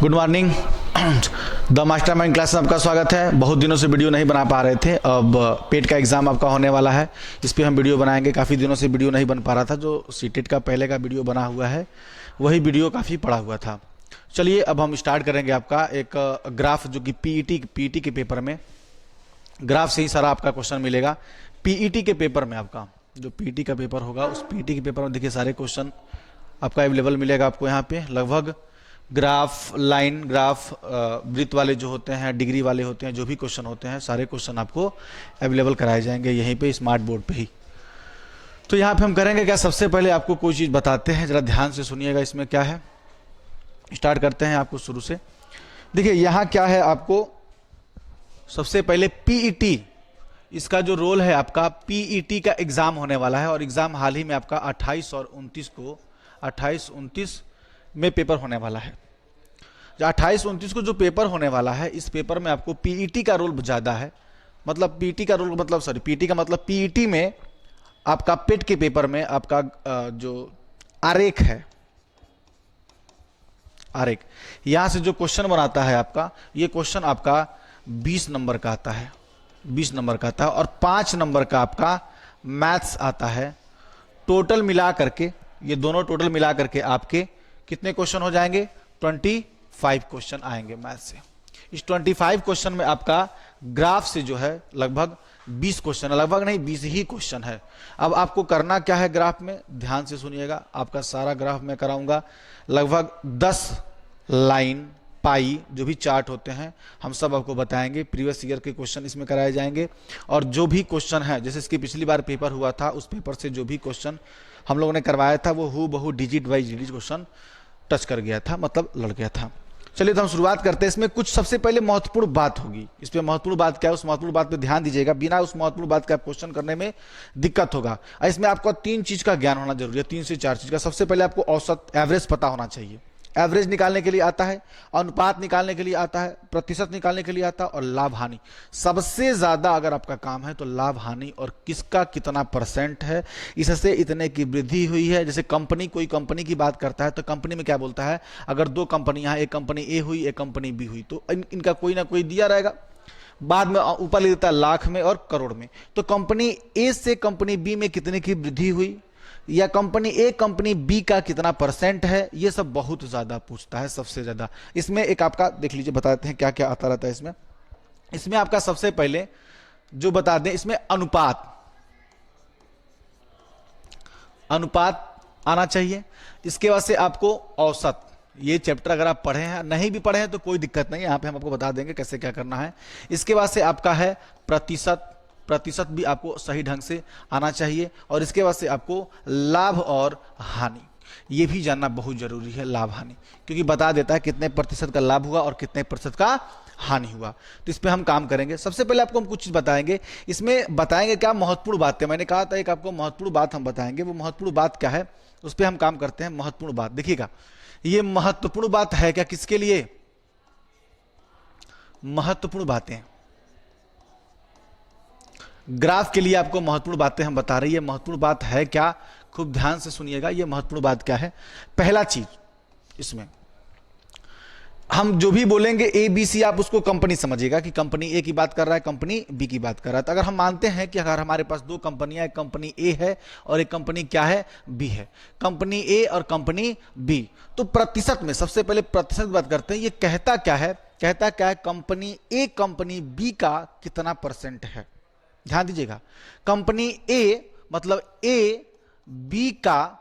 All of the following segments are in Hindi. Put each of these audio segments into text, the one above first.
Good morning. The mastermind class में आपका स्वागत है। बहुत दिनों से वीडियो नहीं बना पा रहे थे, अब पेट का एग्ज़ाम आपका होने वाला है, इस पर हम वीडियो बनाएंगे। काफ़ी दिनों से वीडियो नहीं बन पा रहा था। जो सीटेट का पहले का वीडियो बना हुआ है वही वीडियो काफ़ी पड़ा हुआ था। चलिए अब हम स्टार्ट करेंगे आपका एक ग्राफ, जो कि पीईटी के पेपर में ग्राफ से ही सारा आपका क्वेश्चन मिलेगा। पीईटी के पेपर में आपका जो पीईटी का पेपर होगा, उस पीईटी के पेपर में देखिए सारे क्वेश्चन आपका अवेलेबल मिलेगा आपको यहाँ पे। लगभग ग्राफ, लाइन ग्राफ, वृत्त वाले जो होते हैं, डिग्री वाले होते हैं, जो भी क्वेश्चन होते हैं, सारे क्वेश्चन आपको अवेलेबल कराए जाएंगे यहीं पे स्मार्ट बोर्ड पे ही। तो यहाँ पे हम करेंगे क्या, सबसे पहले आपको कोई चीज़ बताते हैं, ज़रा ध्यान से सुनिएगा इसमें क्या है। स्टार्ट करते हैं आपको शुरू से। देखिए यहाँ क्या है, आपको सबसे पहले पीईटी, इसका जो रोल है आपका, पीईटी का एग्ज़ाम होने वाला है और एग्ज़ाम हाल ही में आपका 28 और 29 में पेपर होने वाला है। जो 28-29 को जो पेपर होने वाला है, इस पेपर में आपको पीईटी का रोल ज़्यादा है। मतलब पीईटी का रोल मतलब पीईटी का मतलब पीईटी में आपका पेट के पेपर में आपका जो आरेख है, आरेख यहाँ से जो क्वेश्चन बनाता है आपका, ये क्वेश्चन आपका 20 नंबर का आता है, 20 नंबर का आता है और 5 नंबर का आपका मैथ्स आता है। टोटल मिला करके, ये दोनों टोटल मिला करके आपके कितने क्वेश्चन हो जाएंगे, 25 क्वेश्चन आएंगे मैथ से। इस 25 क्वेश्चन में आपका ग्राफ से जो है लगभग 20 क्वेश्चन, लगभग नहीं 20 ही क्वेश्चन है। अब आपको करना क्या है ग्राफ में, ध्यान से सुनिएगा। आपका सारा ग्राफ मैं कराऊंगा, लगभग 10 लाइन पाई जो भी चार्ट होते हैं हम सब आपको बताएंगे। प्रीवियस ईयर के क्वेश्चन इसमें कराए जाएंगे और जो भी क्वेश्चन है, जैसे इसकी पिछली बार पेपर हुआ था, उस पेपर से जो भी क्वेश्चन हम लोगों ने करवाया था वो हूबहू digit wise digit question touch कर गया था, मतलब लड़ गया था। चलिए तो हम शुरुआत करते हैं। इसमें कुछ सबसे पहले महत्वपूर्ण बात होगी, इस पे महत्वपूर्ण बात क्या है, उस महत्वपूर्ण बात पे ध्यान दीजिएगा। बिना उस महत्वपूर्ण बात का क्वेश्चन करने में दिक्कत होगा। इसमें आपको 3 चीज का ज्ञान होना जरूरी है, 3 से 4 चीज का। सबसे पहले आपको औसत, एवरेज पता होना चाहिए। एवरेज निकालने के लिए आता है, अनुपात निकालने के लिए आता है, प्रतिशत निकालने के लिए आता है और लाभ हानि। सबसे ज्यादा अगर आपका काम है तो लाभ हानि और किसका कितना परसेंट है, इससे इतने की वृद्धि हुई है। जैसे कंपनी, कोई कंपनी की बात करता है तो कंपनी में क्या बोलता है, अगर 2 कंपनियां हैं, एक कंपनी ए हुई, एक कंपनी बी हुई, तो इनका कोई ना कोई दिया रहेगा, बाद में ऊपर ले देता है लाख में और करोड़ में। तो कंपनी ए से कंपनी बी में कितने की वृद्धि हुई, या कंपनी ए कंपनी बी का कितना परसेंट है, ये सब बहुत ज्यादा पूछता है, सबसे ज्यादा। इसमें एक आपका देख लीजिए, बता देते हैं क्या क्या आता रहता है इसमें। इसमें आपका सबसे पहले जो बता दें, इसमें अनुपात, अनुपात आना चाहिए। इसके बाद से आपको औसत, ये चैप्टर अगर आप पढ़े हैं, नहीं भी पढ़े हैं तो कोई दिक्कत नहीं है, यहाँ पे हम आपको बता देंगे कैसे क्या करना है। इसके बाद से आपका है प्रतिशत, प्रतिशत भी आपको सही ढंग से आना चाहिए। और इसके बाद से आपको लाभ और हानि, ये भी जानना बहुत जरूरी है, लाभ हानि, क्योंकि बता देता है कितने प्रतिशत का लाभ हुआ और कितने प्रतिशत का हानि हुआ। तो इस पे हम काम करेंगे। सबसे पहले आपको हम कुछ चीज बताएंगे, इसमें बताएंगे क्या महत्वपूर्ण बातें। मैंने कहा था एक आपको महत्वपूर्ण बात हम बताएंगे, वो महत्वपूर्ण बात क्या है उस पर हम काम करते हैं। महत्वपूर्ण बात देखिएगा, ये महत्वपूर्ण बात है क्या, किसके लिए महत्वपूर्ण बातें, ग्राफ के लिए आपको महत्वपूर्ण बातें हम बता रही है। महत्वपूर्ण बात है क्या, खूब ध्यान से सुनिएगा। ये महत्वपूर्ण बात क्या है, पहला चीज इसमें हम जो भी बोलेंगे ए बी सी, आप उसको कंपनी समझिएगा कि कंपनी ए की बात कर रहा है, कंपनी बी की बात कर रहा है। तो अगर हम मानते हैं कि अगर हमारे पास 2 कंपनियां, एक कंपनी ए है और एक कंपनी क्या है, बी है, कंपनी ए और कंपनी बी, तो प्रतिशत में सबसे पहले प्रतिशत की बात करते हैं। ये कहता क्या है, कहता क्या है, कंपनी ए कंपनी बी का कितना परसेंट है। ध्यान दीजिएगा, कंपनी ए मतलब ए बी का,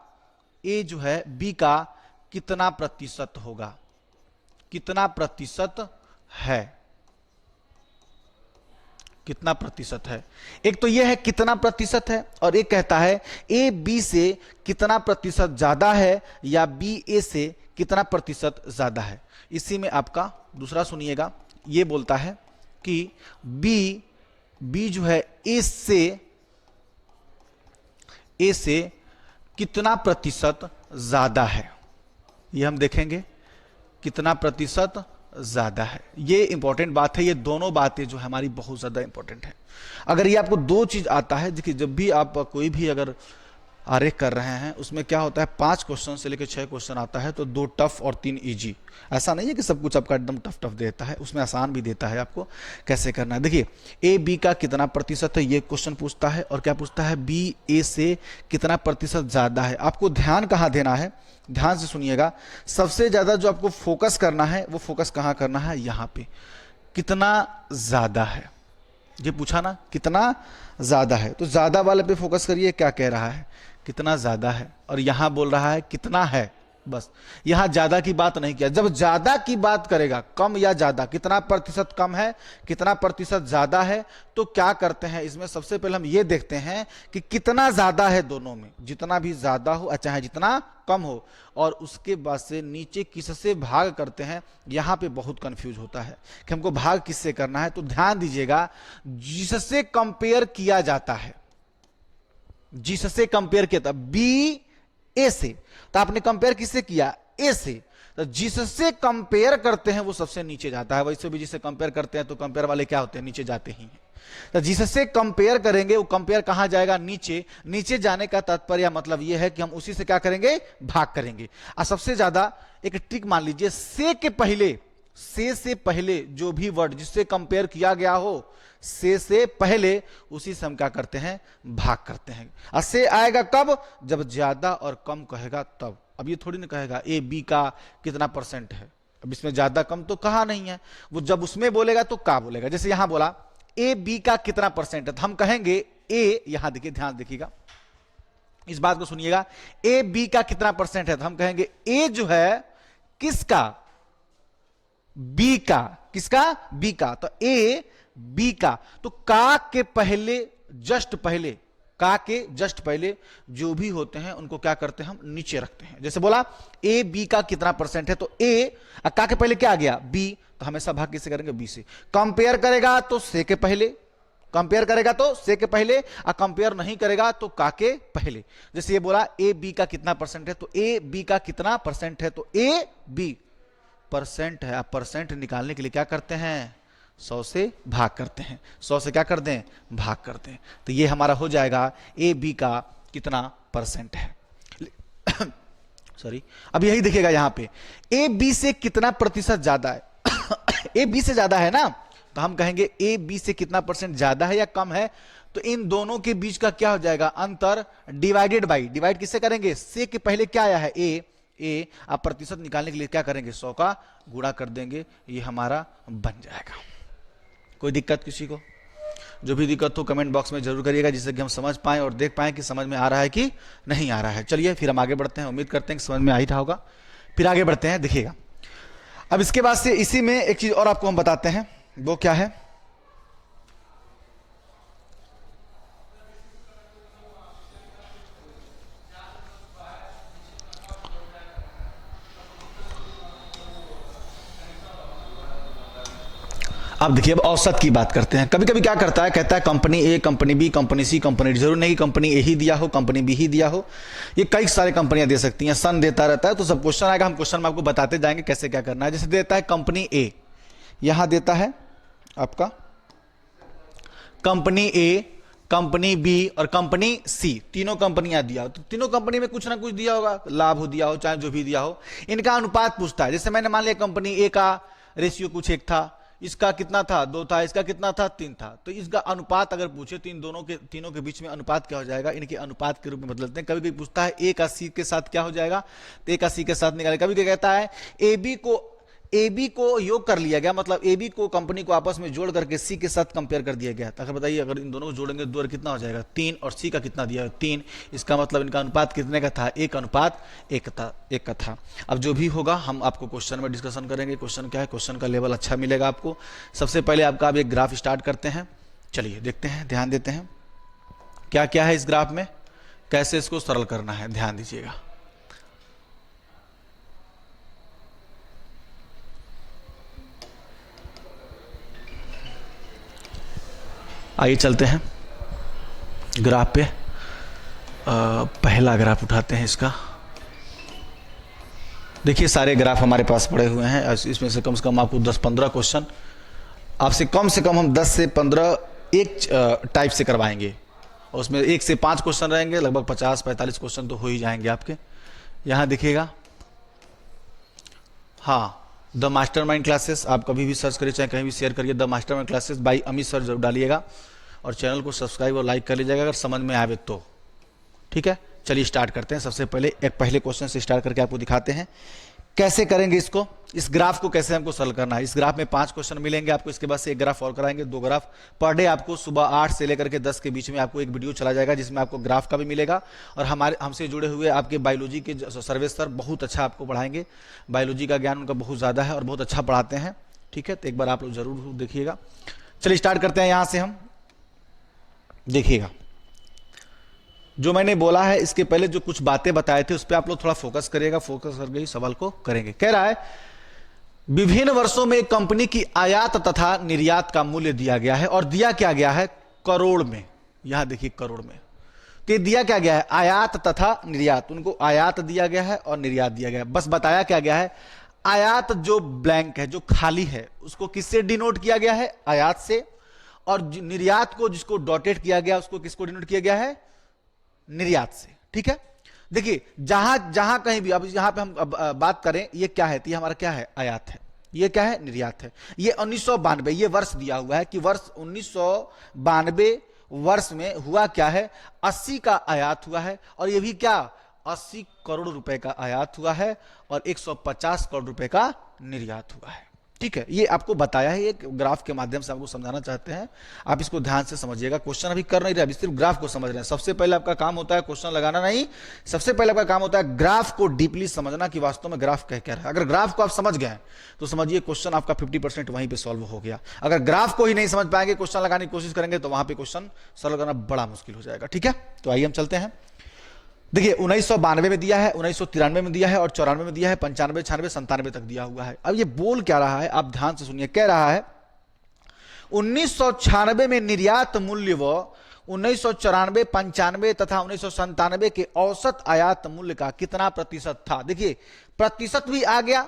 ए जो है बी का कितना प्रतिशत होगा, कितना प्रतिशत है, कितना प्रतिशत है। एक तो यह है कितना प्रतिशत है, और एक कहता है ए बी से कितना प्रतिशत ज्यादा है या बी ए से कितना प्रतिशत ज्यादा है। इसी में आपका दूसरा सुनिएगा, यह बोलता है कि बी जो है ए से कितना प्रतिशत ज्यादा है, ये हम देखेंगे कितना प्रतिशत ज्यादा है। ये इंपॉर्टेंट बात है। ये दोनों बातें जो हमारी बहुत ज्यादा इंपॉर्टेंट है। अगर ये आपको 2 चीज आता है, देखिए जब भी आप कोई भी अगर आरेख कर रहे हैं उसमें क्या होता है 5 क्वेश्चन से लेकर 6 क्वेश्चन आता है, तो 2 टफ और 3 इजी। ऐसा नहीं है कि सब कुछ आपका एकदम टफ टफ देता है, उसमें आसान भी देता है आपको कैसे करना है। देखिए ए बी का कितना प्रतिशत है ये क्वेश्चन पूछता है, और क्या पूछता है बी ए से कितना प्रतिशत ज्यादा है। आपको ध्यान कहाँ देना है, ध्यान से सुनिएगा। सबसे ज्यादा जो आपको फोकस करना है वो फोकस कहाँ करना है, यहाँ पे कितना ज्यादा है। ये पूछा ना कितना ज्यादा है, तो ज्यादा वाले पे फोकस करिए। क्या कह रहा है, कितना ज्यादा है, और यहां बोल रहा है कितना है। बस यहां ज्यादा की बात नहीं किया। जब ज्यादा की बात करेगा, कम या ज्यादा, कितना प्रतिशत कम है कितना प्रतिशत ज्यादा है, तो क्या करते हैं इसमें सबसे पहले हम ये देखते हैं कि कितना ज्यादा है दोनों में। जितना भी ज्यादा हो चाहे जितना कम हो, और उसके बाद से नीचे किससे भाग करते हैं। यहां पे बहुत कंफ्यूज होता है कि हमको भाग किससे करना है, तो ध्यान दीजिएगा जिससे कंपेयर किया जाता है, जिससे कंपेयर किया था बी ए से, तो आपने कंपेयर किससे किया, ए से, तो जिससे कंपेयर करते हैं वो सबसे नीचे जाता है। वैसे भी जिससे कंपेयर करते हैं तो कंपेयर वाले क्या होते हैं, नीचे जाते ही हैं। तो जिससे कंपेयर करेंगे वो कंपेयर कहां जाएगा, नीचे। नीचे जाने का तात्पर्य मतलब यह है कि हम उसी से क्या करेंगे, भाग करेंगे। और सबसे ज्यादा एक ट्रिक मान लीजिए, से पहले जो भी वर्ड जिससे कंपेयर किया गया हो, से पहले उसी से हम क्या करते हैं, भाग करते हैं। और से आएगा कब, जब ज्यादा और कम कहेगा तब। अब ये थोड़ी ना कहेगा ए बी का कितना परसेंट है, अब इसमें ज्यादा कम तो कहा नहीं है, वो जब उसमें बोलेगा तो का बोलेगा। जैसे यहां बोला ए बी का कितना परसेंट है, तो हम कहेंगे ए, यहां देखिए ध्यान देखिएगा इस बात को सुनिएगा, ए बी का कितना परसेंट है, तो हम कहेंगे ए जो है किसका, बी का, किसका, बी का। तो ए बी का, तो का के पहले, जस्ट पहले, का के जस्ट पहले जो भी होते हैं उनको क्या करते हैं, हम नीचे रखते हैं। जैसे बोला ए बी का कितना परसेंट है, तो ए, का के पहले क्या आ गया, बी, तो हमेशा भाग किससे करेंगे, बी से। कंपेयर करेगा तो से के पहले, कंपेयर करेगा तो से के पहले, और कंपेयर नहीं करेगा तो का के पहले। जैसे ये बोला ए बी का कितना परसेंट है, तो ए बी का कितना परसेंट है, तो ए बी परसेंट है। आप परसेंट निकालने के लिए क्या करते हैं, 100 से भाग करते हैं। 100 से क्या कर दें, भाग करते हैं। तो ये हमारा हो जाएगा ए बी का कितना परसेंट है। सॉरी, अब यही देखिएगा यहां पे ए बी से कितना प्रतिशत ज्यादा है। ए बी से ज्यादा है ना, तो हम कहेंगे ए बी से कितना परसेंट ज्यादा है या कम है, तो इन दोनों के बीच का क्या हो जाएगा, अंतर डिवाइडेड बाई, डिवाइड किससे करेंगे, से के पहले क्या आया है ए, आप प्रतिशत निकालने के लिए क्या करेंगे, 100 का गुणा कर देंगे, ये हमारा बन जाएगा। कोई दिक्कत किसी को, जो भी दिक्कत हो कमेंट बॉक्स में जरूर करिएगा, जिससे कि हम समझ पाएं और देख पाएं कि समझ में आ रहा है कि नहीं आ रहा है। चलिए फिर हम आगे बढ़ते हैं, उम्मीद करते हैं कि समझ में आ ही रहा होगा। फिर आगे बढ़ते हैं, देखिएगा अब इसके बाद से इसी में एक चीज और आपको हम बताते हैं, वो क्या है, अब देखिए अब औसत की बात करते हैं। कभी कभी क्या करता है, कहता है कंपनी ए, कंपनी बी, कंपनी सी, कंपनी डी। जरूर नहीं कि कंपनी ए ही दिया हो, कंपनी बी ही दिया हो, ये कई सारे कंपनियां दे सकती हैं। सन देता रहता है, तो सब क्वेश्चन आएगा, हम क्वेश्चन में आपको बताते जाएंगे कैसे क्या करना है। जैसे देता है कंपनी ए, यहां देता है आपका कंपनी ए, कंपनी बी और कंपनी सी, तीनों कंपनियां दिया हो, तो तीनों कंपनी में कुछ ना कुछ दिया होगा, लाभ हो दिया हो चाहे जो भी दिया हो। इनका अनुपात पूछता है। जैसे मैंने मान लिया कंपनी ए का रेशियो कुछ 1 था, इसका कितना था, 2 था, इसका कितना था, 3 था, तो इसका अनुपात अगर पूछे तो इन दोनों के, तीनों के बीच में अनुपात क्या हो जाएगा, इनके अनुपात के रूप में बदलते हैं। कभी कभी पूछता है ए का सी के साथ क्या हो जाएगा, तो ए का सी के साथ निकाले। कभी कभी कहता है ए बी को योग कर लिया गया, मतलब ए बी को कंपनी को आपस में जोड़ करके सी के साथ कंपेयर कर दिया गया। तो बताइए अगर इन दोनों को जोड़ेंगे 2 कितना हो जाएगा, 3, और सी का कितना दिया है, 3। इसका मतलब इनका अनुपात कितने का था, 1 अनुपात 1 का था। अब जो भी होगा हम आपको क्वेश्चन में डिस्कशन करेंगे। क्वेश्चन क्या है, क्वेश्चन का लेवल अच्छा मिलेगा आपको। सबसे पहले आपका अब एक ग्राफ स्टार्ट करते हैं, चलिए देखते हैं, ध्यान देते हैं क्या क्या है इस ग्राफ में, कैसे इसको सरल करना है, ध्यान दीजिएगा। आइए चलते हैं ग्राफ पे। पहला ग्राफ उठाते हैं इसका। देखिए सारे ग्राफ हमारे पास पड़े हुए हैं, इसमें से कम आपको 10-15 क्वेश्चन आपसे कम से कम हम 10 से 15 एक टाइप से करवाएंगे। और उसमें 1 से 5 क्वेश्चन रहेंगे, लगभग 50-45 क्वेश्चन तो हो ही जाएंगे आपके। यहाँ देखिएगा, हाँ, द मास्टरमाइंड क्लासेस आप कभी भी सर्च करिए, चाहे कहीं भी शेयर करिए, the mastermind classes bye Amit sir जरूर डालिएगा, और चैनल को सब्सक्राइब और लाइक कर लीजिएगा अगर समझ में आवे तो। ठीक है, चलिए स्टार्ट करते हैं। सबसे पहले एक पहले क्वेश्चन से स्टार्ट करके आपको दिखाते हैं कैसे करेंगे इसको, इस ग्राफ को कैसे हमको सॉल्व करना है। इस ग्राफ में 5 क्वेश्चन मिलेंगे आपको, इसके बाद से एक ग्राफ और कराएंगे, 2 ग्राफ पर डे आपको सुबह 8 से लेकर के 10 के बीच में आपको एक वीडियो चला जाएगा जिसमें आपको ग्राफ का भी मिलेगा, और हमसे जुड़े हुए आपके बायोलॉजी के सर्वे सर बहुत अच्छा आपको पढ़ाएंगे। बायोलॉजी का ज्ञान उनका बहुत ज़्यादा है और बहुत अच्छा पढ़ाते हैं। ठीक है, तो एक बार आप लोग जरूर देखिएगा। चलिए स्टार्ट करते हैं। यहाँ से हम देखिएगा, जो मैंने बोला है इसके पहले जो कुछ बातें बताए थे उस पर आप लोग थोड़ा फोकस करिएगा, फोकस करके ही सवाल को करेंगे। कह रहा है विभिन्न वर्षों में कंपनी की आयात तथा निर्यात का मूल्य दिया गया है, और दिया क्या गया है करोड़ में। यहां देखिए करोड़ में, तो दिया क्या गया है आयात तथा निर्यात, उनको आयात दिया गया है और निर्यात दिया गया है। बस बताया क्या गया है, आयात जो ब्लैंक है, जो खाली है, उसको किससे डिनोट किया गया है आयात से, और निर्यात को जिसको डॉटेड किया गया उसको किसको डिनोट किया गया है निर्यात से। ठीक है, देखिए जहां जहां कहीं भी, अब यहां पे हम बात करें, ये क्या है, तो ये हमारा क्या है आयात है, ये क्या है निर्यात है। ये 1992 ये वर्ष दिया हुआ है कि वर्ष 1992 वर्ष में हुआ क्या है 80 का आयात हुआ है, और ये भी क्या 80 करोड़ रुपए का आयात हुआ है और 150 करोड़ रुपए का निर्यात हुआ है। ठीक है, ये आपको बताया है, एक ग्राफ के माध्यम से आपको समझाना चाहते हैं, आप इसको ध्यान से समझिएगा। क्वेश्चन अभी कर नहीं रहे, अभी सिर्फ ग्राफ को समझ रहे हैं। सबसे पहले आपका काम होता है क्वेश्चन लगाना नहीं, सबसे पहले आपका काम होता है ग्राफ को डीपली समझना कि वास्तव में ग्राफ कह क्या रहा है। अगर ग्राफ को आप समझ गए तो समझिए क्वेश्चन आपका 50% वहीं पे सॉल्व हो गया। अगर ग्राफ को ही नहीं समझ पाएंगे, क्वेश्चन लगाने की कोशिश करेंगे तो वहां पे क्वेश्चन सॉल्व करना बड़ा मुश्किल हो जाएगा। ठीक है, तो आइए हम चलते हैं। देखिए 1992 में दिया है, 1993 में दिया है, और 94 में दिया है, 95, 96, 97 तक दिया हुआ है। अब ये बोल क्या रहा है आप ध्यान से सुनिए, कह रहा है 1996 में निर्यात मूल्य व 1994, 95 तथा 1997 के औसत आयात मूल्य का कितना प्रतिशत था। देखिए प्रतिशत भी आ गया,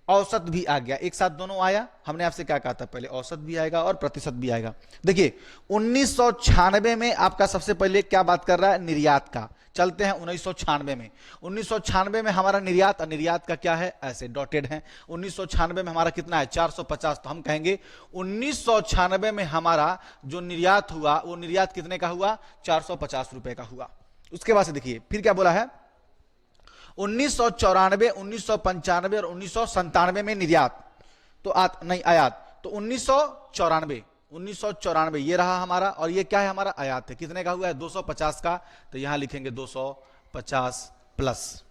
औसत भी आ गया, एक साथ दोनों आया। हमने आपसे क्या कहा था पहले, औसत भी आएगा और प्रतिशत भी आएगा। देखिए 1996 में आपका सबसे पहले क्या बात कर रहा है निर्यात का, चलते हैं 1996 में। 1996 में हमारा निर्यात, और निर्यात का क्या है ऐसे डॉटेड है। 1996 में हमारा कितना है 450, तो हम कहेंगे 1996 में हमारा जो निर्यात हुआ वो निर्यात कितने का हुआ 450 रुपए का हुआ। उसके बाद से देखिए फिर क्या बोला है 1994, 1995 और 1997 में निर्यात तो नहीं आयात, तो 1994 ये रहा हमारा, और ये क्या है हमारा आयात है, कितने का हुआ है 250 का, तो यहां लिखेंगे 250 प्लस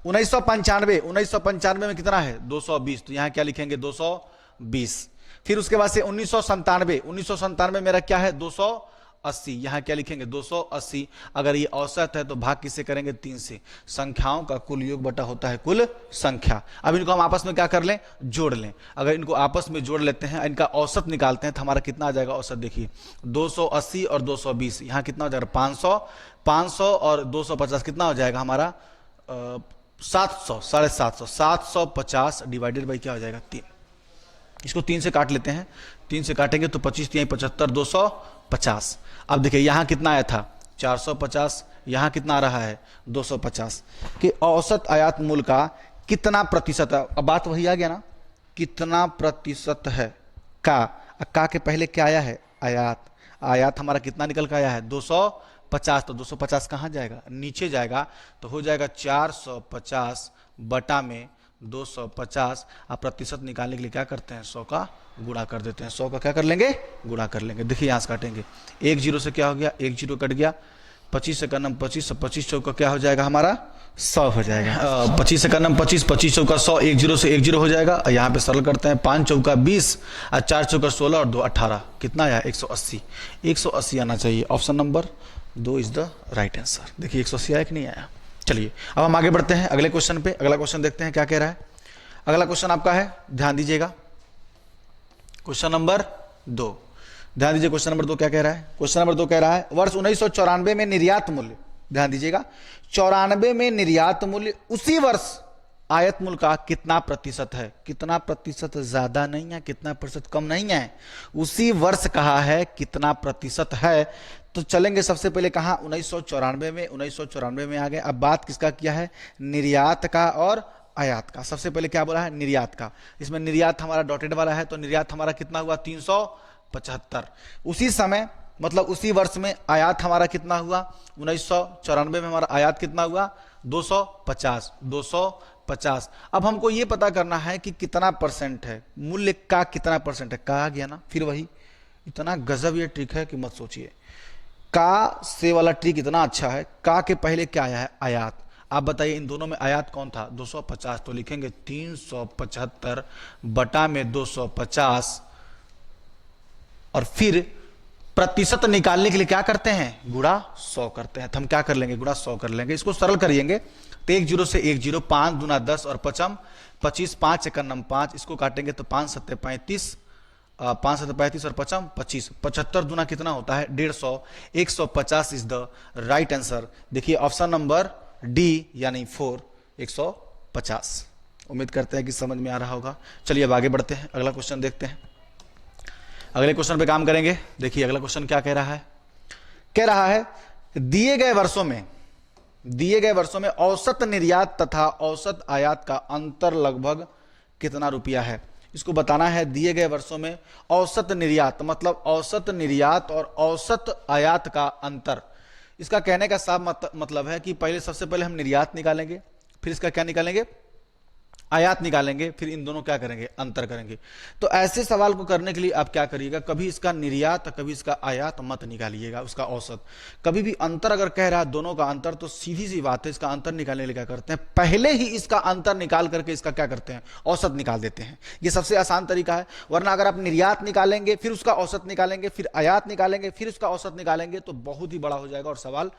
1995 में कितना है 220, तो यहां क्या लिखेंगे 220। फिर उसके बाद से 1997 मेरा क्या है 280, यहां क्या लिखेंगे 280। अगर ये औसत है तो भाग किससे करेंगे 3 से, संख्याओं का कुल योग बटा होता है कुल संख्या। अब इनको हम आपस में क्या कर लें जोड़ लें, अगर इनको आपस में जोड़ लेते हैं, इनका औसत निकालते हैं तो हमारा कितना आ जाएगा औसत, देखिए 280 और 220, यहां कितना हो जाएगा 500 और 250 कितना हो जाएगा हमारा 700, 750, 750 डिवाइडेड बाई क्या हो जाएगा 3। इसको 3 से काट लेते हैं, 3 से काटेंगे तो 25 3 75 250। अब देखिए यहां कितना आया था 450, यहां कितना आ रहा है 250 कि औसत आयात मूल्य का कितना प्रतिशत है। अब बात वही आ गया ना, कितना प्रतिशत है का के पहले क्या आया है आयात, आयात हमारा कितना निकल कर आया है 250, तो 250 कहां जाएगा नीचे जाएगा, तो हो जाएगा 450 बटा में 250। आप प्रतिशत निकालने के लिए क्या करते हैं 100 का गुणा कर देते हैं, 100 का क्या कर लेंगे गुणा कर लेंगे। देखिए यहां से काटेंगे, 1 0 से क्या हो गया 1 0 कट गया, 25 से करना 25, 25 चौका क्या हो जाएगा हमारा 100 हो जाएगा, 25 से करना 25, 25 चौका 100, 1 0 से 1 0 हो जाएगा। यहाँ पे सरल करते हैं, 5 चौका 20 और 4 चौका 16 और 2 18, कितना आया 180, 180 आना चाहिए। Option number 2 is the right answer. देखिए 180 आया कि नहीं आया। चलिए अब हम आगे बढ़ते हैं अगले क्वेश्चन पे। अगला क्वेश्चन देखते हैं क्या कह रहा है। अगला क्वेश्चन आपका है, ध्यान दीजिएगा, क्वेश्चन नंबर 2, ध्यान दीजिए क्वेश्चन नंबर 2 क्या कह रहा है। क्वेश्चन नंबर 2 कह रहा है वर्ष 1994 में निर्यात मूल्य, ध्यान दीजिएगा 94 में निर्यात मूल्य उसी वर्ष आयत मूल का कितना प्रतिशत है, कितना प्रतिशत ज्यादा नहीं है, कितना प्रतिशत कम नहीं है, उसी वर्ष कहा है कितना प्रतिशत है। तो चलेंगे सबसे पहले कहा 1994 में, 1994 में आ गए। अब बात किसका किया है, निर्यात का और आयात का। सबसे पहले क्या बोला है, निर्यात का। इसमें निर्यात हमारा डॉटेड वाला है, तो निर्यात हमारा कितना हुआ 375। उसी समय मतलब उसी वर्ष में आयात हमारा कितना हुआ, 1994 में हमारा आयात कितना हुआ 250, 250। अब हमको ये पता करना है कि कितना परसेंट है, मूल्य का कितना परसेंट है। कहा गया ना, फिर वही इतना गजब ये ट्रिक है कि मत सोचिए। का से वाला ट्रिक इतना अच्छा है, का के पहले क्या आया है, आयात। आप बताइए इन दोनों में आयात कौन था, 250, तो लिखेंगे 375 बटा में 250, और फिर प्रतिशत निकालने के लिए क्या करते हैं, गुणा 100 करते हैं। तो हम क्या कर लेंगे, गुणा 100 कर लेंगे। इसको सरल करिएंगे तो 1 0 से 1 0, 5 दूना 10 और 5 25, 5 1 9 5, इसको काटेंगे तो 5 7 35, 5 7 35 और 5 25, 75 दूना कितना होता है 150, 150 इज द राइट आंसर। देखिए ऑप्शन नंबर डी यानी 4, 150। उम्मीद करते हैं कि समझ में आ रहा होगा। चलिए अब आगे बढ़ते हैं, अगला क्वेश्चन देखते हैं। अगले क्वेश्चन पे काम करेंगे। देखिए अगला क्वेश्चन क्या कह रहा है, कह रहा है दिए गए वर्षों में औसत निर्यात तथा औसत आयात का अंतर लगभग कितना रुपया है। इसको बताना है। दिए गए वर्षों में औसत निर्यात मतलब औसत निर्यात और औसत आयात का अंतर। इसका कहने का साफ मतलब है कि पहले सबसे पहले हम निर्यात निकालेंगे, फिर इसका क्या निकालेंगे, आयात निकालेंगे, फिर इन दोनों क्या करेंगे, अंतर करेंगे। तो ऐसे सवाल को करने के लिए आप क्या करिएगा, कभी इसका निर्यात कभी इसका आयात मत निकालिएगा, उसका औसत। कभी भी अंतर अगर कह रहा है दोनों का अंतर, तो सीधी सी बात है इसका अंतर निकालने के लिए क्या करते हैं, पहले ही इसका अंतर निकाल करके इसका क्या करते हैं, औसत निकाल देते हैं। ये सबसे आसान तरीका है। वरना अगर आप निर्यात निकालेंगे फिर उसका औसत निकालेंगे, फिर आयात निकालेंगे, फिर उसका औसत निकालेंगे, तो बहुत ही बड़ा हो जाएगा और सवाल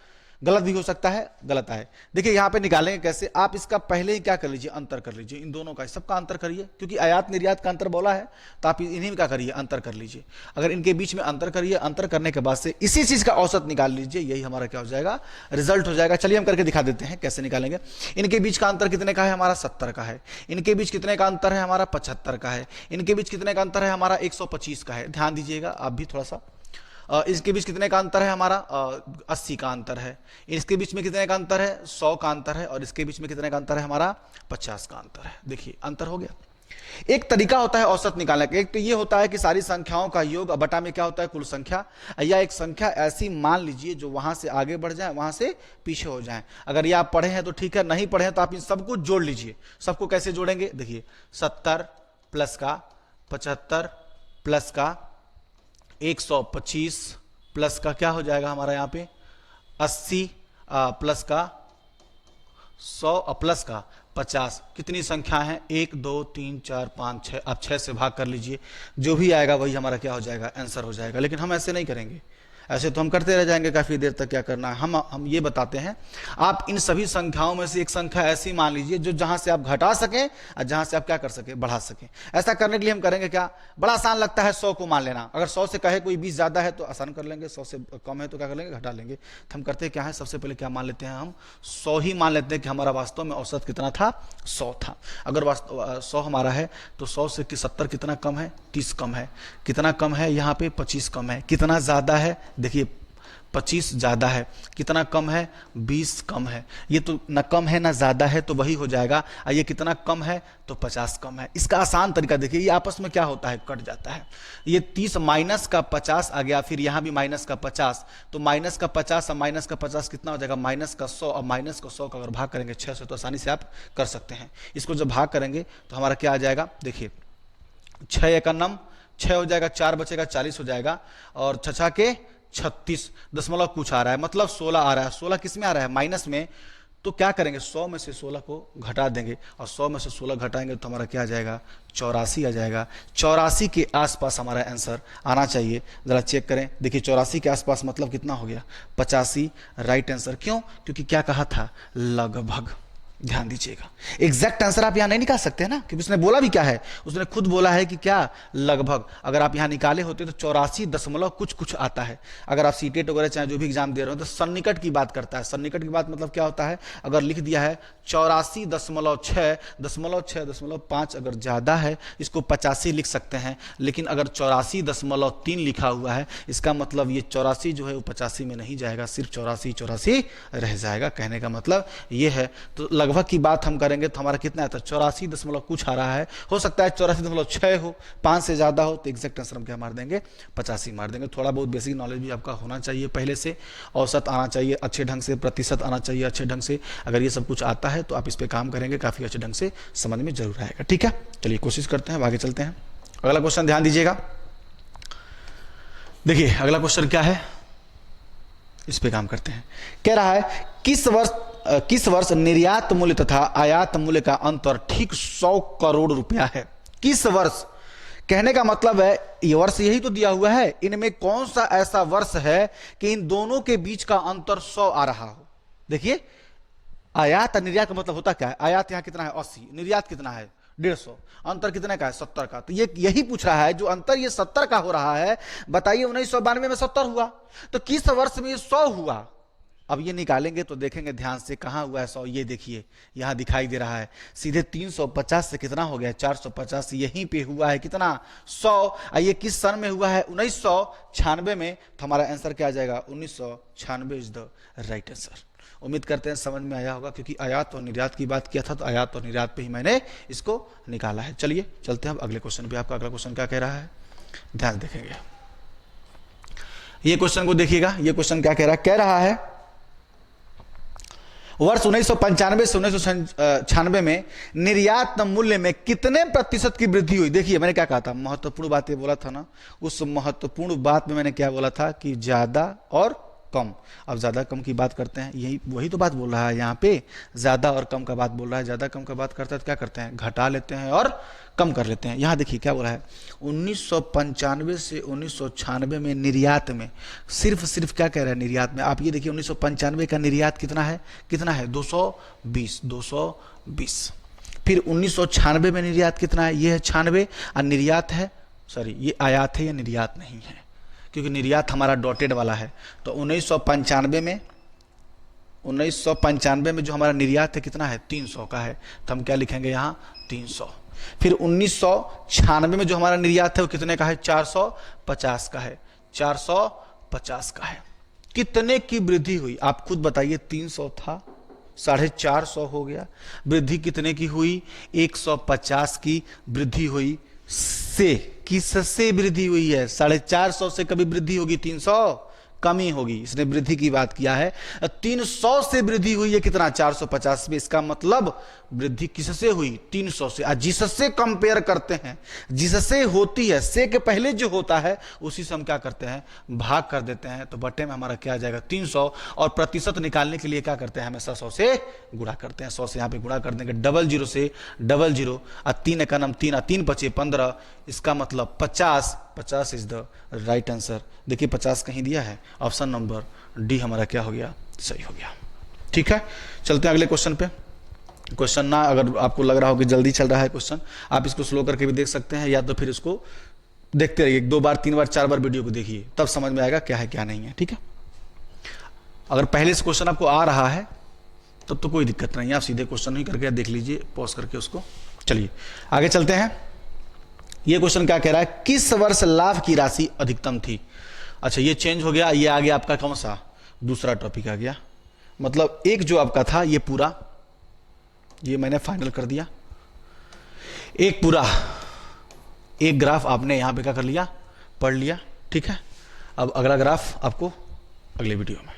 गलत भी हो सकता है, गलत है। देखिए यहां पे निकालेंगे कैसे, आप इसका पहले ही क्या कर लीजिए, अंतर कर लीजिए। इन दोनों का सबका अंतर करिए, क्योंकि आयात निर्यात का अंतर बोला है, तो आप इन्हीं में क्या करिए, अंतर कर लीजिए। अगर इनके बीच में अंतर करिए, अंतर करने के बाद से इसी चीज का औसत निकाल लीजिए, यही हमारा क्या हो जाएगा, रिजल्ट हो जाएगा। चलिए हम करके दिखा देते हैं कैसे निकालेंगे। इनके बीच का अंतर कितने का है, हमारा 70 का है। इनके बीच कितने का अंतर है, हमारा 75 का है। इनके बीच कितने का अंतर है, हमारा 125 का है। ध्यान दीजिएगा आप भी थोड़ा सा। इसके बीच कितने का अंतर है, हमारा 80 का अंतर है। इसके बीच में कितने का अंतर है, 100 का अंतर है। और इसके बीच में कितने का अंतर है, हमारा 50 का अंतर है। देखिए अंतर हो गया। एक तरीका होता है औसत निकालने का। एक तो ये होता है कि सारी संख्याओं का योग बटा में क्या होता है, कुल संख्या, या एक संख्या ऐसी मान लीजिए जो वहां से आगे बढ़ जाए, वहां से पीछे हो जाए। अगर ये आप पढ़े हैं तो ठीक है, नहीं पढ़े हैं तो आप इन सबको जोड़ लीजिए। सबको कैसे जोड़ेंगे, देखिए 70 प्लस का 75 प्लस का 125 प्लस का क्या हो जाएगा हमारा यहाँ पे 80 प्लस का 100 प्लस का 50। कितनी संख्या है, 1 2 3 4 5 6। आप 6 से भाग कर लीजिए, जो भी आएगा वही हमारा क्या हो जाएगा, आंसर हो जाएगा। लेकिन हम ऐसे नहीं करेंगे, ऐसे तो हम करते रह जाएंगे काफी देर तक। क्या करना है, हम ये बताते हैं, आप इन सभी संख्याओं में से एक संख्या ऐसी मान लीजिए जो जहां से आप घटा सकें और जहां से आप क्या कर सके, बढ़ा सकें। ऐसा करने के लिए हम करेंगे क्या, बड़ा आसान लगता है 100 को मान लेना। अगर 100 से कहे कोई 20 ज्यादा है तो आसान कर लेंगे, 100 से कम है तो क्या कर लेंगे, घटा लेंगे। तो हम करते क्या है, सबसे पहले क्या मान लेते हैं, हम 100 ही मान लेते हैं कि हमारा वास्तव में औसत कितना था, 100 था। अगर 100 हमारा है तो 100 से 70 कितना कम है, 30 कम है। कितना कम है, यहाँ पे 25 कम है। कितना ज्यादा है, देखिए 25 ज्यादा है। कितना कम है, 20 कम है। ये तो न कम है ना ज्यादा है, तो वही हो जाएगा। और ये कितना कम है, तो 50 कम है। इसका आसान तरीका देखिए, ये आपस में क्या होता है, कट जाता है। ये 30 माइनस का 50 आ गया, फिर यहां भी माइनस का 50, तो माइनस का 50 और माइनस का 50 कितना हो जाएगा, माइनस का 100। और माइनस का 100 का अगर भाग करेंगे 6 से, तो आसानी से आप कर सकते हैं। इसको जब भाग करेंगे तो हमारा क्या आ जाएगा, देखिए 6 एकन्नम 6 हो जाएगा, 4 बचेगा 40 हो जाएगा। और 6 के 36 दशमलव कुछ आ रहा है, मतलब 16 आ रहा है। 16 किस में आ रहा है, माइनस में। तो क्या करेंगे, 100 में से 16 को घटा देंगे, और 100 में से 16 घटाएंगे तो हमारा क्या आ जाएगा, 84 आ जाएगा। 84 के आसपास हमारा आंसर आना चाहिए। जरा चेक करें, देखिए 84 के आसपास मतलब कितना हो गया, 85 राइट आंसर। क्यों, क्योंकि क्या कहा था, लगभग। ध्यान दीजिएगा, एग्जैक्ट आंसर आप यहां नहीं निकाल सकते हैं ना, क्योंकि उसने बोला भी क्या है, उसने खुद बोला है कि क्या लगभग। अगर आप यहां निकाले होते तो 84 दशमलव कुछ कुछ आता है। अगर आप सीटेट वगैरह चाहे जो भी एग्जाम दे रहे हो तो सन्निकट की बात करता है। सन्निकट की बात मतलब क्या होता है, अगर लिख दिया है 84.6.5 अगर ज्यादा है इसको 85 लिख सकते हैं, लेकिन अगर 84.3 लिखा हुआ है इसका मतलब ये 84 जो है वो 85 में नहीं जाएगा, सिर्फ 84 रह जाएगा। कहने का मतलब ये है। तो लगभग की बात हम करेंगे तो हमारा कितना है, तो 84 दशमलव कुछ आ रहा है, हो सकता है 84.6 हो, 5 से ज्यादा हो, तो एग्जैक्ट आंसर हम क्या मार देंगे, 85 मार देंगे। थोड़ा बहुत बेसिक नॉलेज भी आपका होना चाहिए पहले से, औसत आना चाहिए अच्छे ढंग से, प्रतिशत आना चाहिए अच्छे ढंग से। अगर ये सब कुछ आता है तो आप इस पे काम करेंगे, काफी अच्छे ढंग से समझ में जरूर आएगा। ठीक है, चलिए कोशिश करते हैं, आगे चलते हैं। अगला क्वेश्चन ध्यान दीजिएगा, देखिए अगला क्वेश्चन क्या है, इस पे काम करते हैं। कह रहा है किस वर्ष निर्यात मूल्य तथा आयात मूल्य का अंतर ठीक 100 करोड़ रुपया है। किस वर्ष, कहने का मतलब है ये वर्ष यही तो दिया हुआ है, इनमें कौन सा ऐसा वर्ष है कि इन दोनों के बीच का अंतर 100 आ रहा हो। देखिए आयात और निर्यात का मतलब होता क्या है, आयात यहां कितना है 80, निर्यात कितना है 150, अंतर कितने का है 70 का। तो ये यही पूछ रहा है, जो अंतर ये 70 का हो रहा है, बताइए 1992 में 70 हुआ, तो किस वर्ष में ये 100 हुआ। अब ये निकालेंगे तो देखेंगे ध्यान से कहां हुआ है 100, ये देखिए यहां दिखाई दे रहा है, सीधे 350 से कितना हो गया 450, यहीं पे हुआ है कितना 100। ये किस सन में हुआ है 1996 में, तो हमारा आंसर क्या आ जाएगा 1996 इज द राइट आंसर। उम्मीद करते हैं समझ में आया होगा, क्योंकि आयात और निर्यात की बात किया था तो आयात और निर्यात पे ही मैंने इसको निकाला है। चलिए चलते हैं अब अगले क्वेश्चन पे। आपका अगला क्वेश्चन क्या कह रहा है, ध्यान देखेंगे ये क्वेश्चन को, देखिएगा ये क्वेश्चन क्या कह रहा है। कह रहा है वर्ष 1995 से 1996 में निर्यात मूल्य में कितने प्रतिशत की वृद्धि हुई। देखिए मैंने क्या कहा था, महत्वपूर्ण बात ये बोला था ना, उस महत्वपूर्ण बात में मैंने क्या बोला था कि ज्यादा और कम। अब ज्यादा कम की बात करते हैं, यही वही तो बात बोल रहा है यहाँ पे, ज्यादा और कम का बात बोल रहा है। ज्यादा कम का बात करता है तो क्या करते हैं, घटा लेते हैं और कम कर लेते हैं। यहाँ देखिए क्या बोला है, 1995 से 1996 में निर्यात में सिर्फ क्या कह रहा है निर्यात में, आप ये देखिए 1995 का निर्यात कितना है 220। फिर 1996 में निर्यात कितना है, ये है 96, और निर्यात है सॉरी ये आयात है या निर्यात नहीं है, क्योंकि निर्यात हमारा डॉटेड वाला है। तो 1995 में जो हमारा निर्यात है कितना है 300 का है, तो हम क्या लिखेंगे यहाँ 300। फिर 1996 में जो हमारा निर्यात है वो कितने का है 450 का है, 450 का है। कितने की वृद्धि हुई आप खुद बताइए, 300 था 450 हो गया, वृद्धि कितने की हुई 150 की वृद्धि हुई। से किससे वृद्धि हुई है, 450 से कभी वृद्धि होगी 300 कमी होगी, इसने वृद्धि की बात किया है। 300 से वृद्धि हुई है कितना 450 में, इसका मतलब वृद्धि किससे हुई 300 से। जिससे कंपेयर करते हैं, जिससे होती है, से के पहले जो होता है उसी से हम क्या करते हैं भाग कर देते हैं, तो बटे में हमारा क्या आ जाएगा 300। और प्रतिशत निकालने के लिए क्या करते हैं हमेशा 100 से गुणा करते हैं। 100 से यहाँ पे गुणा कर देंगे, 00 से 00, 3 का नाम 3, 3 × 5 = 15, इसका मतलब 50 इज द राइट आंसर। देखिए 50 कहीं दिया है, ऑप्शन नंबर डी हमारा क्या हो गया सही हो गया। ठीक है, चलते हैं अगले क्वेश्चन पे। क्वेश्चन ना अगर आपको लग रहा हो कि जल्दी चल रहा है क्वेश्चन, आप इसको स्लो करके भी देख सकते हैं, या तो फिर इसको देखते रहिए 2 बार 3 बार 4 बार वीडियो को देखिए, तब समझ में आएगा क्या है क्या नहीं है। ठीक है, अगर पहले से क्वेश्चन आपको आ रहा है तब तो कोई दिक्कत नहीं है, आप सीधे क्वेश्चन ही करके देख लीजिए पॉज करके उसको। चलिए आगे चलते हैं। ये क्वेश्चन क्या कह रहा है, किस वर्ष लाभ की राशि अधिकतम थी। अच्छा ये चेंज हो गया, ये आ गया आपका कौन सा दूसरा टॉपिक आ गया, मतलब एक जो आपका था ये पूरा ये मैंने फाइनल कर दिया, एक पूरा एक ग्राफ आपने यहां पे क्या कर लिया पढ़ लिया। ठीक है, अब अगला ग्राफ आपको अगले वीडियो में।